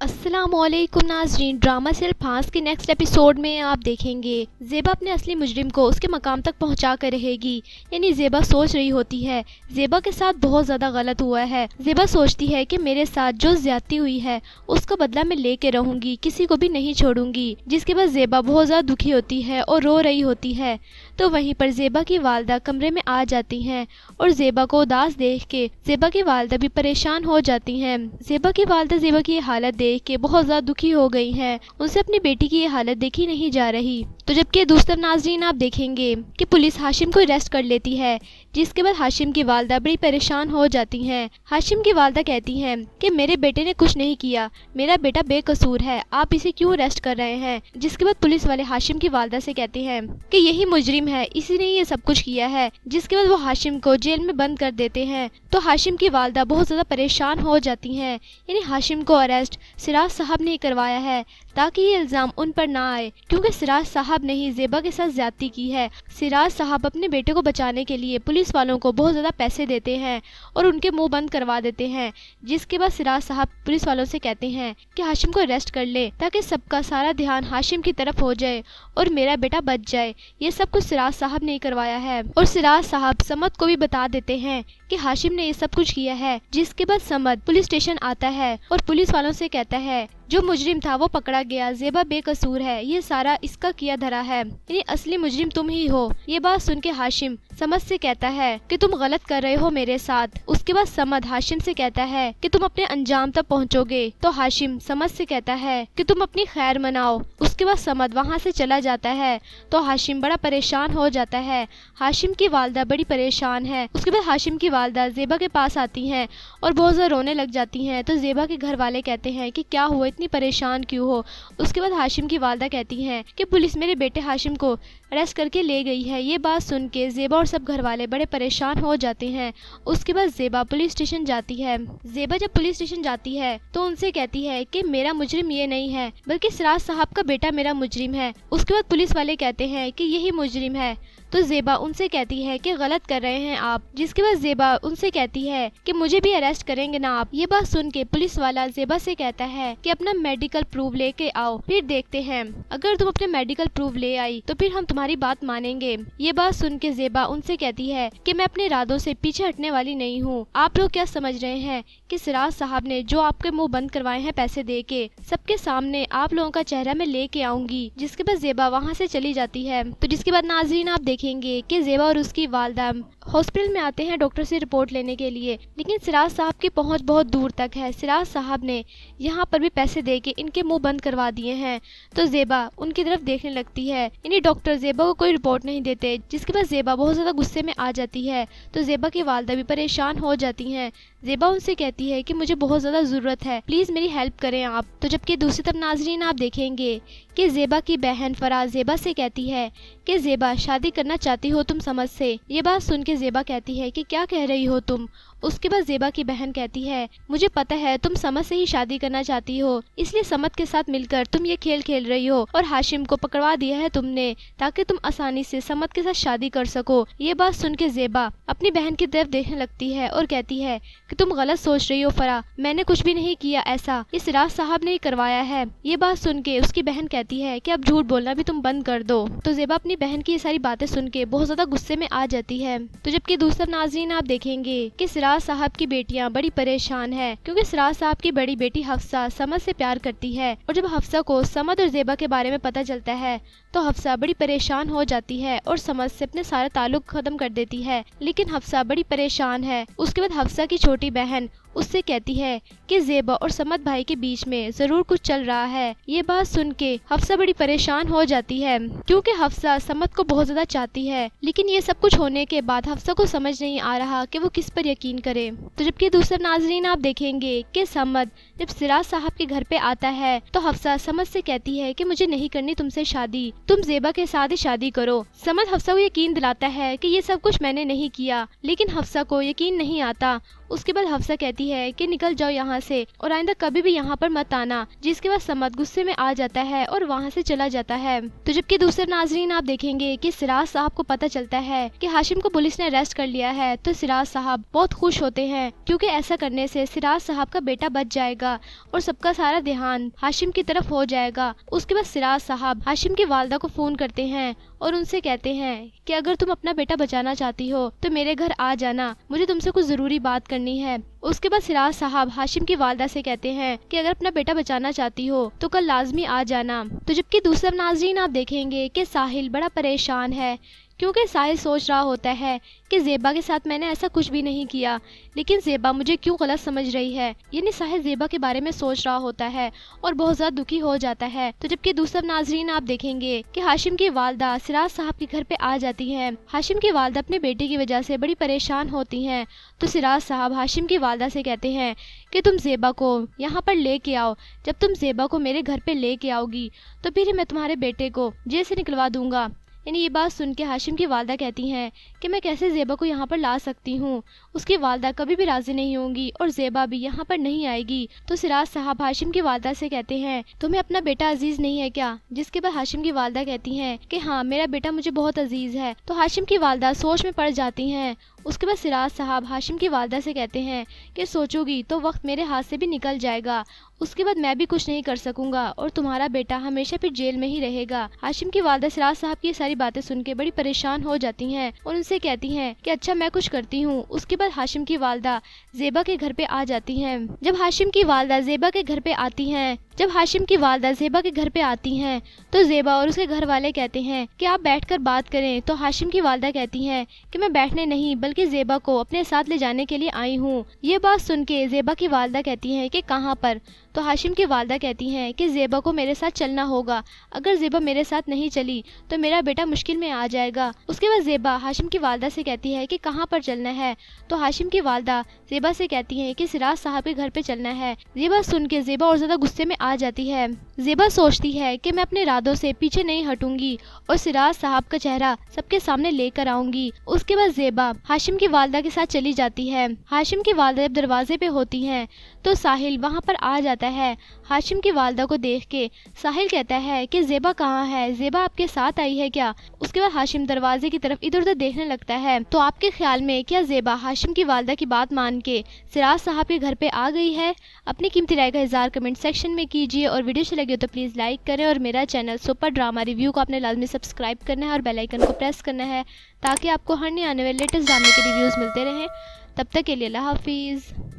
السلام علیکم ناظرین، ڈرامہ سیریل پھانس کے نیکسٹ ایپیسوڈ میں آپ دیکھیں گے زیبا اپنے اصلی مجرم کو اس کے مقام تک پہنچا کر رہے گی۔ یعنی زیبا سوچ رہی ہوتی ہے زیبا کے ساتھ بہت زیادہ غلط ہوا ہے۔ زیبا سوچتی ہے کہ میرے ساتھ جو زیادتی ہوئی ہے اس کا بدلہ میں لے کے رہوں گی، کسی کو بھی نہیں چھوڑوں گی۔ جس کے بعد زیبا بہت زیادہ دکھی ہوتی ہے اور رو رہی ہوتی ہے۔ تو وہیں پر زیبا کی والدہ کمرے میں آ جاتی ہیں اور زیبا کو اداس دیکھ کے زیبا کی والدہ بھی پریشان ہو جاتی ہیں۔ زیبا کی والدہ زیبا کی یہ حالت دیکھ کے بہت زیادہ دکھی ہو گئی ہیں۔ ان سے اپنی بیٹی کی یہ حالت دیکھی نہیں جا رہی۔ تو جبکہ دوسرے ناظرین آپ دیکھیں گے کہ پولیس ہاشم کو اریسٹ کر لیتی ہے، جس کے بعد ہاشم کی والدہ بڑی پریشان ہو جاتی ہیں۔ ہاشم کی والدہ کہتی ہیں کہ میرے بیٹے نے کچھ نہیں کیا، میرا بیٹا بے قصور ہے، آپ اسے کیوں اریسٹ کر رہے ہیں؟ جس کے بعد پولیس والے ہاشم کی والدہ سے کہتے ہیں کہ یہی مجرم ہے، اسی نے یہ سب کچھ کیا ہے۔ جس کے بعد وہ ہاشم کو جیل میں بند کر دیتے ہیں۔ تو ہاشم کی والدہ بہت زیادہ پریشان ہو جاتی ہیں۔ یعنی ہاشم کو اریسٹ سراج صاحب نے کروایا ہے تاکہ یہ الزام ان پر نہ آئے، کیونکہ سراج صاحب نے ہی زیبا کے ساتھ زیادتی کی ہے۔ سراج صاحب اپنے بیٹے کو بچانے کے لیے پولیس والوں کو بہت زیادہ پیسے دیتے ہیں اور ان کے منہ بند کروا دیتے ہیں۔ جس کے بعد سراج صاحب پولیس والوں سے کہتے ہیں کہ ہاشم کو اریسٹ کر لے تاکہ سب کا سارا دھیان ہاشم کی طرف ہو جائے اور میرا بیٹا بچ جائے۔ یہ سب کچھ سراج صاحب نے کروایا ہے۔ اور سراج صاحب سمد کو بھی بتا دیتے ہیں کہ ہاشم نے یہ سب کچھ کیا ہے۔ جس کے بعد سمد پولیس اسٹیشن آتا ہے اور پولیس والوں سے کہتا ہے جو مجرم تھا وہ پکڑا گیا، زیبا بے قصور ہے، یہ سارا اس کا کیا دھرا ہے، یعنی اصلی مجرم تم ہی ہو۔ یہ بات سن کے ہاشم سمد سے کہتا ہے کہ تم غلط کر رہے ہو میرے ساتھ۔ اس کے بعد سمد ہاشم سے کہتا ہے کہ تم اپنے انجام تک پہنچو گے۔ تو ہاشم سمد سے کہتا ہے کہ تم اپنی خیر مناؤ۔ اس کے بعد سمد وہاں سے چلا جاتا ہے۔ تو ہاشم بڑا پریشان ہو جاتا ہے۔ ہاشم کی والدہ بڑی پریشان ہے۔ اس کے بعد ہاشم کی والدہ زیبا کے پاس آتی ہیں اور بہت زیادہ رونے لگ جاتی ہیں۔ تو زیبا کے گھر والے کہتے ہیں کہ کیا ہوا، اتنی پریشان کیوں ہو؟ اس کے بعد ہاشم کی والدہ کہتی ہیں کہ پولیس میرے بیٹے ہاشم کو اریسٹ کر کے لے گئی ہے۔ یہ بات سن کے زیبا اور سب گھر والے بڑے پریشان ہو جاتے ہیں۔ اس کے بعد زیبا پولیس اسٹیشن جاتی ہے۔ زیبا جب پولیس اسٹیشن جاتی ہے تو ان سے کہتی ہے کہ میرا مجرم یہ نہیں ہے بلکہ سراج صاحب کا بیٹا میرا مجرم ہے۔ اس کے بعد پولیس والے کہتے ہیں کہ یہی مجرم ہے۔ تو زیبا ان سے کہتی ہے کہ غلط کر رہے ہیں آپ۔ جس کے بعد زیبا ان سے کہتی ہے کہ مجھے بھی اریسٹ کریں گے نا آپ؟ یہ بات سن کے پولیس والا زیبا سے کہتا ہے کہ اپنا میڈیکل پروف لے کے آؤ، پھر دیکھتے ہیں، اگر تم اپنے میڈیکل پروف لے آئی تو پھر ہم تمہاری بات مانیں گے۔ یہ بات سن کے زیبا ان سے کہتی ہے کہ میں اپنے ارادوں سے پیچھے ہٹنے والی نہیں ہوں۔ آپ لوگ کیا سمجھ رہے ہیں کہ سراج صاحب نے جو آپ کے منہ بند کروائے ہیں پیسے دے کے، سب کے سامنے آپ لوگوں کا چہرہ میں لے کے آؤں گی۔ جس کے بعد زیبا وہاں سے چلی جاتی ہے۔ تو جس کے بعد ناظرین آپ دیکھیں گے کہ زیبا اور اس کی والدہ ہاسپٹل میں آتے ہیں ڈاکٹر سے رپورٹ لینے کے لیے، لیکن سراج صاحب کی پہنچ بہت دور تک ہے۔ سراج صاحب نے یہاں پر بھی پیسے دے کے ان کے منہ بند کروا دیے ہیں۔ تو زیبا ان کی طرف دیکھنے لگتی ہے، یعنی ڈاکٹر زیبا کو کوئی رپورٹ نہیں دیتے۔ جس کے بعد زیبا بہت زیادہ غصے میں آ جاتی ہے۔ تو زیبا کی والدہ بھی پریشان ہو جاتی ہیں۔ زیبا ان سے کہتی ہے کہ مجھے بہت زیادہ ضرورت ہے، پلیز میری ہیلپ کریں آپ۔ تو جبکہ دوسری طرف ناظرین آپ دیکھیں گے کہ زیبا کی بہن فراز زیبا سے کہتی ہے کہ زیبا شادی کرنا چاہتی ہو تم سمجھ سے؟ یہ بات سن کے زیبا کہتی ہے کہ کیا کہہ رہی ہو تم؟ اس کے بعد زیبا کی بہن کہتی ہے مجھے پتہ ہے تم سمد سے ہی شادی کرنا چاہتی ہو، اس لیے سمد کے ساتھ مل کر تم یہ کھیل کھیل رہی ہو اور ہاشم کو پکڑوا دیا ہے تم نے تاکہ تم آسانی سے سمد کے ساتھ شادی کر سکو۔ یہ بات سن کے زیبا اپنی بہن کی طرف دیکھنے لگتی ہے اور کہتی ہے کہ تم غلط سوچ رہی ہو فرا، میں نے کچھ بھی نہیں کیا ایسا، یہ سراج صاحب نے ہی کروایا ہے۔ یہ بات سن کے اس کی بہن کہتی ہے کہ اب جھوٹ بولنا بھی تم بند کر دو۔ تو زیبا اپنی بہن کی یہ ساری باتیں سن کے بہت زیادہ غصے میں آ جاتی ہے۔ تو جبکہ دوسرا ناظرین آپ دیکھیں گے کہ سراج صاحب کی بیٹیاں بڑی پریشان ہے، کیونکہ سراج صاحب کی بڑی بیٹی حفصہ سمد سے پیار کرتی ہے، اور جب حفصہ کو سمد اور زیبا کے بارے میں پتہ چلتا ہے تو حفصہ بڑی پریشان ہو جاتی ہے اور سمد سے اپنے سارا تعلق ختم کر دیتی ہے۔ لیکن حفصہ بڑی پریشان ہے۔ اس کے بعد حفصہ کی چھوٹی بہن اس سے کہتی ہے کہ زیبا اور سمد بھائی کے بیچ میں ضرور کچھ چل رہا ہے۔ یہ بات سن کے حفصہ بڑی پریشان ہو جاتی ہے، کیونکہ حفصہ سمد کو بہت زیادہ چاہتی ہے، لیکن یہ سب کچھ ہونے کے بعد حفصہ کو سمجھ نہیں آ رہا کہ وہ کس پر یقین کرے۔ تو جبکہ دوسرے ناظرین آپ دیکھیں گے کہ سمد جب سراج صاحب کے گھر پہ آتا ہے تو حفصہ سمد سے کہتی ہے کہ مجھے نہیں کرنی تم سے شادی، تم زیبا کے ساتھ ہی شادی کرو۔ سمد حفصہ کو یقین دلاتا ہے کہ یہ سب کچھ میں نے نہیں کیا، لیکن حفصہ کو یقین نہیں آتا۔ اس کے بعد حفصہ کہتی ہے کہ نکل جاؤ یہاں سے اور آئندہ کبھی بھی یہاں پر مت آنا، جس کے بعد سمد غصے میں آ جاتا ہے اور وہاں سے چلا جاتا ہے۔ تو جبکہ دوسرے ناظرین آپ دیکھیں گے کہ سراج صاحب کو پتہ چلتا ہے کہ ہاشم کو پولیس نے اریسٹ کر لیا ہے، تو سراج صاحب بہت خوش ہوتے ہیں کیونکہ ایسا کرنے سے سراج صاحب کا بیٹا بچ جائے گا اور سب کا سارا دھیان ہاشم کی طرف ہو جائے گا۔ اس کے بعد سراج صاحب ہاشم کی والدہ کو فون کرتے ہیں اور ان سے کہتے ہیں کہ اگر تم اپنا بیٹا بچانا چاہتی ہو تو میرے گھر آ جانا، مجھے تم سے کچھ ضروری بات کرنی ہے۔ اس کے بعد سراج صاحب ہاشم کی والدہ سے کہتے ہیں کہ اگر اپنا بیٹا بچانا چاہتی ہو تو کل لازمی آ جانا۔ تو جبکہ دوسرا ناظرین آپ دیکھیں گے کہ ساحل بڑا پریشان ہے کیونکہ ساحل سوچ رہا ہوتا ہے کہ زیبا کے ساتھ میں نے ایسا کچھ بھی نہیں کیا، لیکن زیبا مجھے کیوں غلط سمجھ رہی ہے، یعنی ساحل زیبا کے بارے میں سوچ رہا ہوتا ہے اور بہت زیادہ دکھی ہو جاتا ہے۔ تو جبکہ دوسرا ناظرین آپ دیکھیں گے کہ ہاشم کی والدہ سراج صاحب کے گھر پہ آ جاتی ہیں۔ ہاشم کی والدہ اپنے بیٹے کی وجہ سے بڑی پریشان ہوتی ہیں، تو سراج صاحب ہاشم کی والدہ سے کہتے ہیں کہ تم زیبا کو یہاں پر لے کے آؤ، جب تم زیبا کو میرے گھر پہ لے کے آؤ گی تو پھر میں تمہارے بیٹے کو جیل سے نکلوا دوں گا۔ یعنی یہ بات سن کے ہاشم کی والدہ کہتی ہیں کہ میں کیسے زیبا کو یہاں پر لا سکتی ہوں، اس کی والدہ کبھی بھی راضی نہیں ہوں گی اور زیبا بھی یہاں پر نہیں آئے گی۔ تو سراج صاحب ہاشم کی والدہ سے کہتے ہیں تمہیں اپنا بیٹا عزیز نہیں ہے کیا، جس کے بعد ہاشم کی والدہ کہتی ہیں کہ ہاں میرا بیٹا مجھے بہت عزیز ہے۔ تو ہاشم کی والدہ سوچ میں پڑ جاتی ہیں۔ اس کے بعد سراج صاحب ہاشم کی والدہ سے کہتے ہیں کہ سوچو گی تو وقت میرے ہاتھ سے بھی نکل جائے گا، اس کے بعد میں بھی کچھ نہیں کر سکوں گا اور تمہارا بیٹا ہمیشہ پھر جیل میں ہی رہے گا۔ ہاشم کی والدہ سراج صاحب کی یہ ساری باتیں سن کے بڑی پریشان ہو جاتی ہیں اور ان سے کہتی ہیں کہ اچھا میں کچھ کرتی ہوں۔ اس کے بعد ہاشم کی والدہ زیبا کے گھر پہ آ جاتی ہیں۔ جب ہاشم کی والدہ زیبا کے گھر پہ آتی ہیں تو زیبا اور اس کے گھر والے کہتے ہیں کہ آپ بیٹھ کر بات کریں، تو ہاشم کی والدہ کہتی ہیں کہ میں بیٹھنے نہیں بلکہ زیبا کو اپنے ساتھ لے جانے کے لیے آئی ہوں۔ یہ بات سن کے زیبا کی والدہ کہتی ہیں کہ کہاں پر، تو ہاشم کی والدہ کہتی ہیں کہ زیبا کو میرے ساتھ چلنا ہوگا، اگر زیبا میرے ساتھ نہیں چلی تو میرا بیٹا مشکل میں آ جائے گا۔ اس کے بعد زیبا ہاشم کی والدہ سے کہتی ہے کہ کہاں پر چلنا ہے، تو ہاشم کی والدہ زیبا سے کہتی ہیں کہ سراج صاحب کے گھر پہ چلنا ہے۔ یہ بات سن کے زیبا اور زیادہ غصے میں آ جاتی ہے۔ زیبا سوچتی ہے کہ میں اپنے ارادوں سے پیچھے نہیں ہٹوں گی اور سراج صاحب کا چہرہ سب کے سامنے لے کر آؤں گی۔ اس کے بعد زیبا ہاشم کی والدہ کے ساتھ چلی جاتی ہے۔ ہاشم کی والدہ جب دروازے پہ ہوتی ہیں تو ساحل وہاں پر آ جاتا ہے۔ ہاشم کی والدہ کو دیکھ کے ساحل کہتا ہے کہ زیبا کہاں ہے، زیبا آپ کے ساتھ آئی ہے کیا؟ اس کے بعد ہاشم دروازے کی طرف ادھر ادھر دیکھنے لگتا ہے۔ تو آپ کے خیال میں کیا زیبا ہاشم کی والدہ کی بات مان کے سراج صاحب کے گھر پہ آ گئی ہے؟ اپنی قیمتی رائے کا اظہار کمنٹ سیکشن میں کیجیے اور ویڈیو اچھی لگے تو پلیز لائک کریں اور میرا چینل سپر ڈرامہ ریویو کو آپ نے لازمی سبسکرائب کرنا ہے اور بیل آئیکن کو پریس کرنا ہے تاکہ آپ کو ہر نئے آنے والے لیٹسٹ ڈرامے کے ریویوز ملتے رہیں۔ تب تک کے لیے اللہ حافظ۔